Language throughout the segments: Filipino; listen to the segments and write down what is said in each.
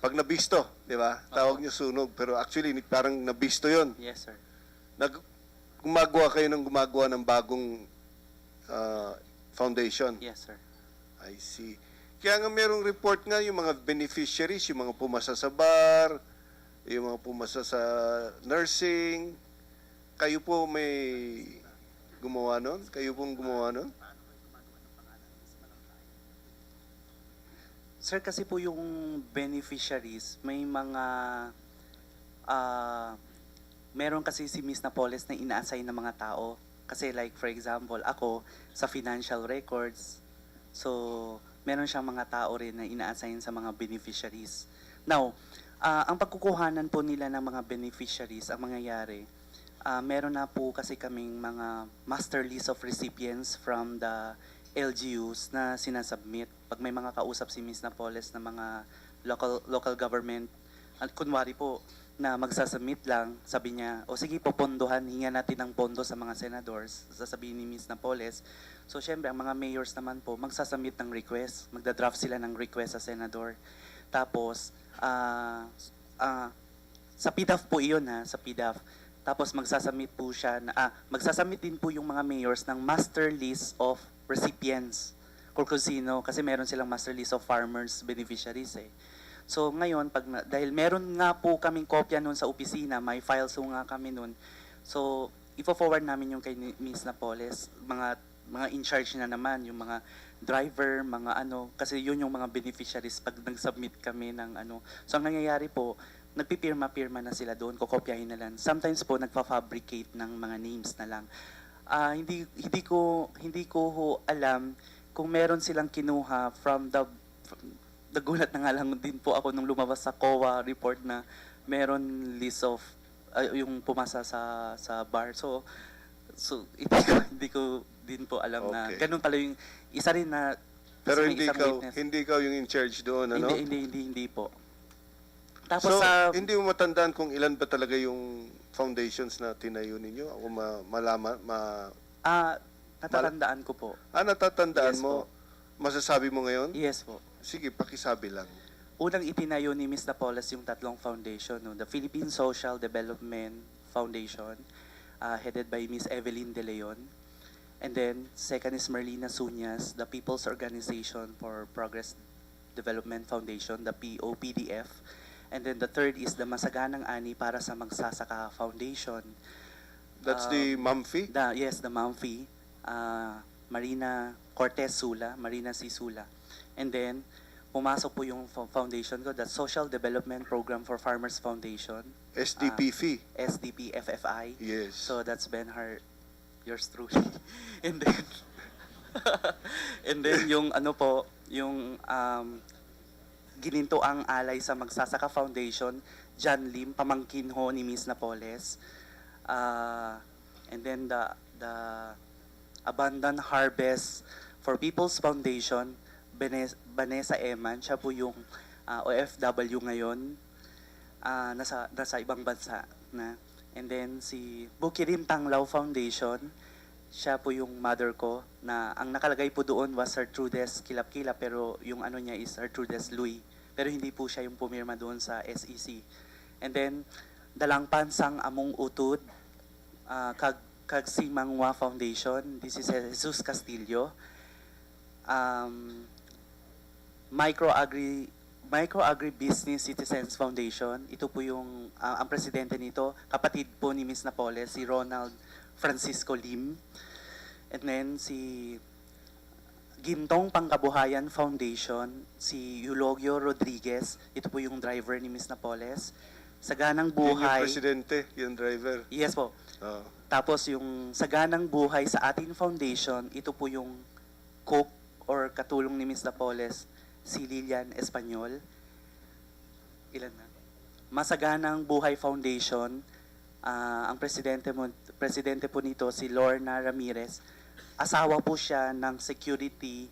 Pag nabisto, di ba? Tawag niyo sunog. Pero actually, parang nabisto yon. Yes, sir. Gumagawa kayo ng bagong foundation. Yes, sir. I see. Kaya nga merong report nga yung mga beneficiaries, yung mga pumasa sa bar, yung mga pumasa sa nursing. Kayo po may gumawa nun? Kayo pong gumawa nun? Sir, kasi po yung beneficiaries, may mga, meron kasi si Miss Napoles na ina-assign ng mga tao. Kasi like, for example, ako, sa financial records, so, meron siyang mga tao rin na ina-assign sa mga beneficiaries. Now, ang pagkukuhanan po nila ng mga beneficiaries, ang mangyayari, meron na po kasi kaming mga master list of recipients from the LGUs na sinasubmit. Pag may mga kausap si Ms. Napoles na mga local government, kunwari po na magsasubmit lang, sabi niya, o sige, popondohan, hinga natin ng pondo sa mga senadors, sasabihin ni Ms. Napoles. So, syempre, ang mga mayors naman po, magsasubmit ng request, magda-draft sila ng request sa senador. Tapos, sa PDAF po iyon ha, sa PDAF. Tapos magsasubmit po siya, magsasubmit din po yung mga mayors ng master list of recipients. Kung sino, kasi meron silang master list of farmers, beneficiaries eh. So ngayon, dahil meron nga po kaming kopya nun sa opisina, may files po nga kami nun. So, ipo-forward namin yung kay Ms. Napoles, mga in charge na naman, yung mga driver, mga ano, kasi yun yung mga beneficiaries pag nag-submit kami ng ano. So ang nangyayari po, nagpipirma-pirma na sila doon, kokopyahin na lang. Sometimes po nagfa-fabricate ng mga names na lang. Hindi ko alam kung meron silang kinuha from nagulat na nga lang din po ako nung lumabas sa COA report na meron list of yung pumasa sa bar. So hindi ko din po alam na ganun pala yung isa rin na. Pero hindi ikaw yung in charge doon, ano? Hindi po. Tapos, so, hindi mo matandaan kung ilan ba talaga yung foundations na tinayo ninyo? Ako malaman, natatandaan ko po. Natatandaan Yes mo? Po. Masasabi mo ngayon? Yes po. Sige, pakisabi lang. Unang itinayo ni Ms. Napoles yung tatlong foundation. No? The Philippine Social Development Foundation, headed by Ms. Evelyn De Leon. And then, second is Merlina Sunyas, the People's Organization for Progress Development Foundation, the POPDF. And then the third is the Masaganang Ani para sa Magsasaka Foundation. That's the MAMFI? Yes, the MAMFI. Marina Cortez Sula, Marina C. Sula. And then, pumasok po yung foundation ko, the Social Development Program for Farmers Foundation. SDPFI? SDPFFI. Yes. So that's Ben Hart, yours truly. And then, and then yung ano po, yung gininto ang alay sa Magsasaka Foundation, John Lim, pamangkin ho ni Ms. Napoles. And then the Abundant Harvest for People's Foundation, Vanessa Eman, siya po yung OFW ngayon, nasa ibang bansa na. And then si Bukirin Tanglaw Foundation, siya po yung mother ko, na ang nakalagay po doon was Gertrudes Kilap-Kilap, pero yung ano niya is Gertrudes Louis. Pero hindi po siya yung pumirma doon sa SEC. And then, Dalang Pansang Among Utod, Kag Simangwa Foundation, this is Jesus Castillo. Micro Agribusiness Citizens Foundation, ito po yung, ang presidente nito, kapatid po ni Ms. Napoles, si Ronald Francisco Lim. And then si Gintong Pangkabuhayan Foundation, si Eulogio Rodriguez, ito po yung driver ni Ms. Napoles. Saganang Buhay. Yung presidente, yung driver. Yes po. Tapos yung Saganang Buhay sa Atin Foundation, ito po yung cook or katulong ni Ms. Napoles, si Lilian Espanyol. Ilan na? Masaganang Buhay Foundation, ang presidente po nito si Lorna Ramirez. Asawa po siya ng security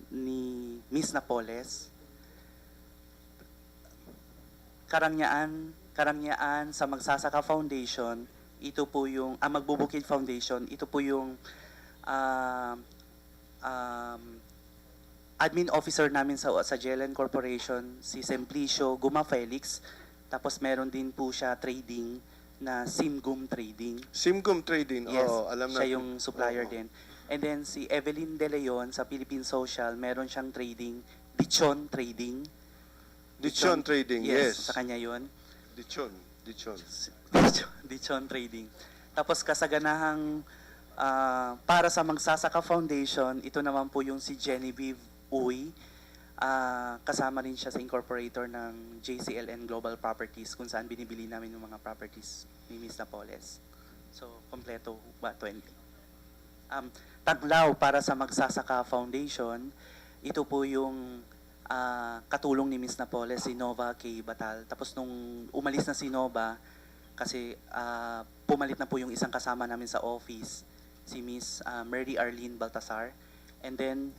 ni Ms. Napoles. Karangyaan sa Magsasaka Foundation, ito po yung Magbubukid Foundation, ito po yung admin officer namin sa JLN Corporation, si Simplicio Guma Felix. Tapos meron din po siya trading na Simgum Trading. Simcom Trading, Yes, oo, alam siya natin. yung supplier Oo. din. And then si Evelyn De Leon sa Philippine Social, meron siyang trading, Dichon Trading. Dichon Trading, yes. Sa kanya yun. Dichon. Dichon Trading. Tapos kasaganahang para sa Magsasaka Foundation, ito naman po yung si Genevieve Uy. Kasama rin siya sa incorporator ng JCLN Global Properties kung saan binibili namin yung mga properties ni Ms. Napoles. So, kompleto ba 20? Taglaw para sa Magsasaka Foundation, ito po yung katulong ni Ms. Napoles, si Nova K. Batal. Tapos nung umalis na si Nova, kasi pumalit na po yung isang kasama namin sa office, si Ms. Mary Arlene Baltasar. And then,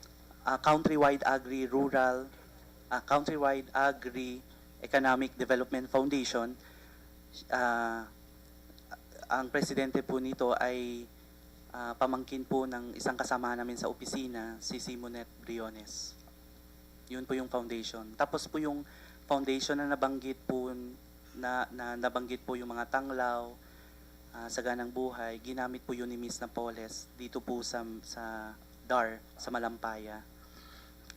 Countrywide Agri Rural, Countrywide Agri Economic Development Foundation, ang presidente po nito ay pamangkin po ng isang kasama namin sa opisina, si Simonet Briones. Yun po yung foundation. Tapos po yung foundation na nabanggit po nabanggit po yung mga tanglaw, saganang buhay, ginamit po yun ni Ms. Napoles dito po sa DAR, sa Malampaya.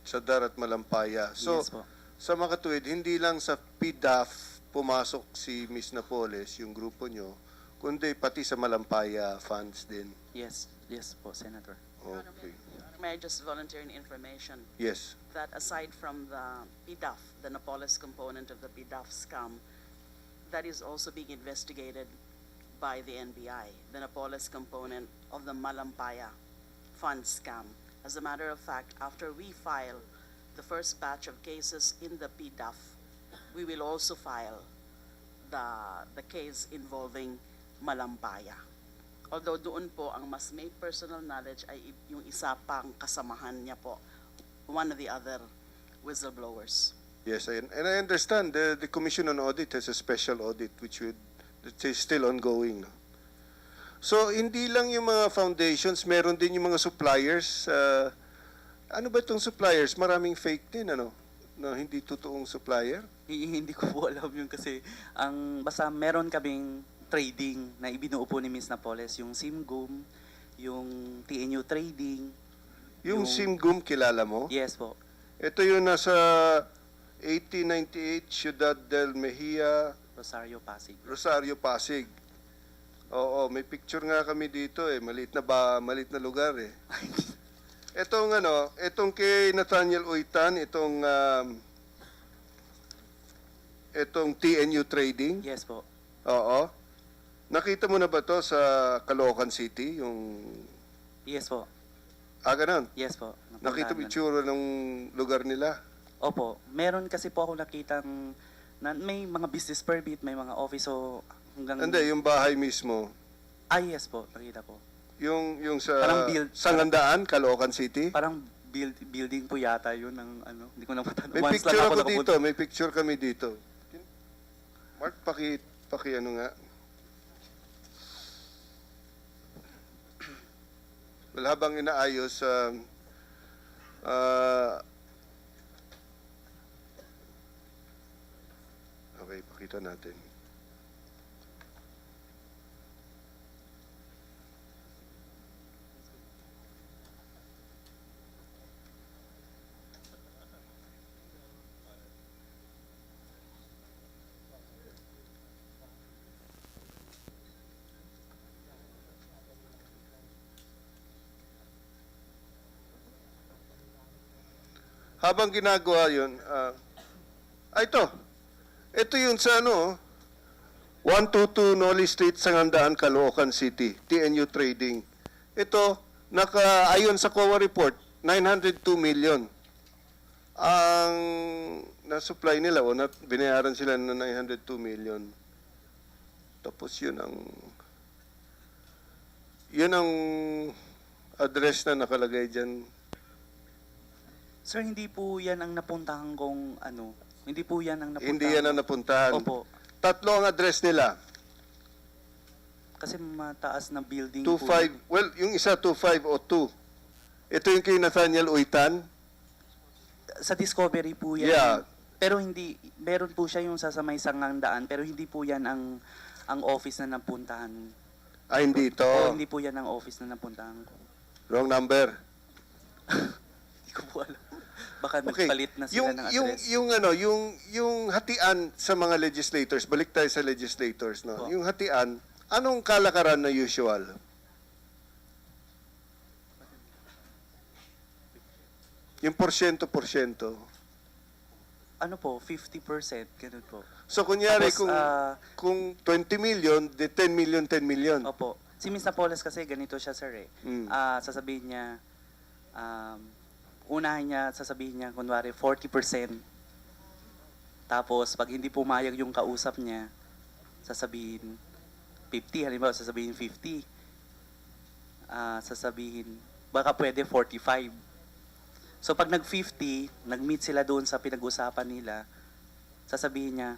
Sa Darat Malampaya. So, Yes po. sa makatuwid, hindi lang sa PDAF pumasok si Ms. Napoles, yung grupo nyo, kundi pati sa Malampaya funds din. Yes po, Senator. Okay. May I just volunteer an information Yes. that aside from the PDAF, the Napoles component of the PDAF scam, that is also being investigated by the NBI, the Napoles component of the Malampaya fund scam. As a matter of fact, after we file the first batch of cases in the PDAF, we will also file the case involving Malampaya. Although doon po ang mas may personal knowledge ay yung isa pang kasamahan niya po, one of the other whistleblowers. Yes, and I understand the Commission on Audit has a special audit that is still ongoing. No? So, hindi lang yung mga foundations, meron din yung mga suppliers. Ano ba itong suppliers? Maraming fake din, ano? No, hindi totoong supplier? Hindi ko po alam yun kasi basta meron kaming trading na ibinuo po ni Ms. Napoles, yung Simgum, yung TNU Trading. Yung Simgum, kilala mo? Yes po. Ito yung nasa 1898 Ciudad del Mejia, Rosario Pasig. Rosario, Pasig. Oo, may picture nga kami dito eh. Maliit na lugar eh. Itong kay Nathaniel Uitan, itong TNU Trading. Yes po. Oo. Nakita mo na ba to sa Caloocan City? Yung... Yes po. ganun. Yes po. Nakita mo Napuntahan itsura ng lugar nila? na. Opo. Meron kasi po ako nakitang may mga business permit, may mga office, so hanggang... Hindi, yung bahay mismo. Yes po. Nakita po. Yung sa Parang Sangandaan, Caloocan City? Parang building po yata yun ng hindi ko na matanong. May Once picture lang ako nakapunta. dito, may picture kami dito. Mark, paki ano nga. Well, habang inaayos, okay, pakita natin. Habang ginagawa yun, ito. Ito yun sa 122 Noli Street, Sangandaan, Caloocan City, TNU Trading. Ito, ayon sa COA report, 902 million. Ang na-supply nila, binayaran sila ng 902 million. Tapos yun ang address na nakalagay dyan. Sir, hindi po yan ang napuntahan kong hindi po yan ang napuntahan. Hindi yan ang napuntahan. Opo. Tatlo ang address nila. Kasi mataas na building po. 25, well, yung isa 2502. Ito yung kay Nathaniel Uitan. Sa Discovery po yan. Yeah. Pero hindi, meron po siya yung sa may Sangandaan, pero hindi po yan ang office na napuntahan. Hindi ito. O hindi po yan ang office na napuntahan ko. Wrong number. Hindi ko po alam. Baka Okay. nagpalit na sila ng address. Yung hatian sa mga legislators, balik tayo sa legislators, no? Po. Yung hatian, anong kalakaran na usual? Yung porsyento. Ano po, 50%, ganun po. So kunyari Tapos, kung 20 million, de 10 million, 10 million. Opo. Si Ms. Napoles kasi ganito siya, sir, eh. Mm. Sasabihin niya, unahin niya, sasabihin niya, kunwari, 40%. Tapos, pag hindi pumayag yung kausap niya, sasabihin 50, halimbawa, sasabihin 50. Sasabihin, baka pwede 45. So, pag nag-50, nag-meet sila doon sa pinag-usapan nila, sasabihin niya,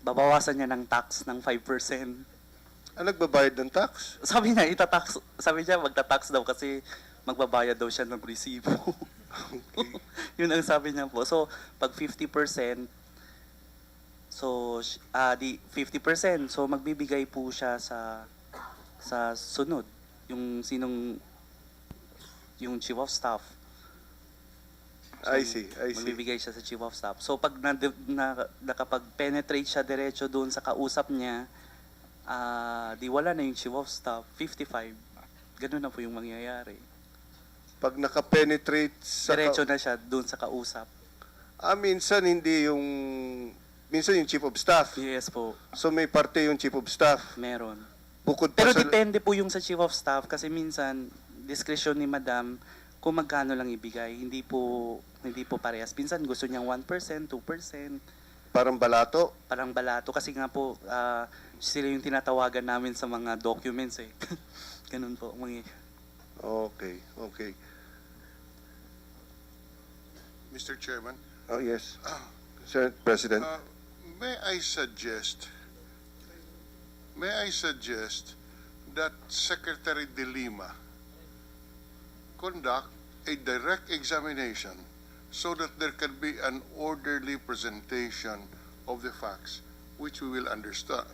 babawasan niya ng tax ng 5%. Nagbabayad ng tax? Sabi niya, sabi niya, magta-tax daw kasi magbabayad daw siya ng resibo. Yun ang sabi niya po. So, pag 50%, so, di 50%, so magbibigay po siya sa sunod. Yung yung chief of staff. I see. Magbibigay siya sa chief of staff. So, pag nakapag-penetrate siya diretso doon sa kausap niya, di wala na yung chief of staff, 55. Ganun na po yung mangyayari. Pag naka-penetrate sa... Diretso na siya doon sa kausap. minsan hindi yung... Minsan yung chief of staff. Yes po, So may parte yung chief of staff. meron. Bukod pa Pero sa... depende po yung sa chief of staff kasi minsan, diskresyon ni madam, kung magkano lang ibigay, hindi po parehas. Minsan gusto niyang 1%, 2%, Parang balato. parang balato. Kasi nga po, sila yung tinatawagan namin sa mga documents eh. Ganun po. Okay. Mr. Chairman, Oh, yes. Sir President. may I suggest that Secretary De Lima conduct a direct examination so that there can be an orderly presentation of the facts which we will understand.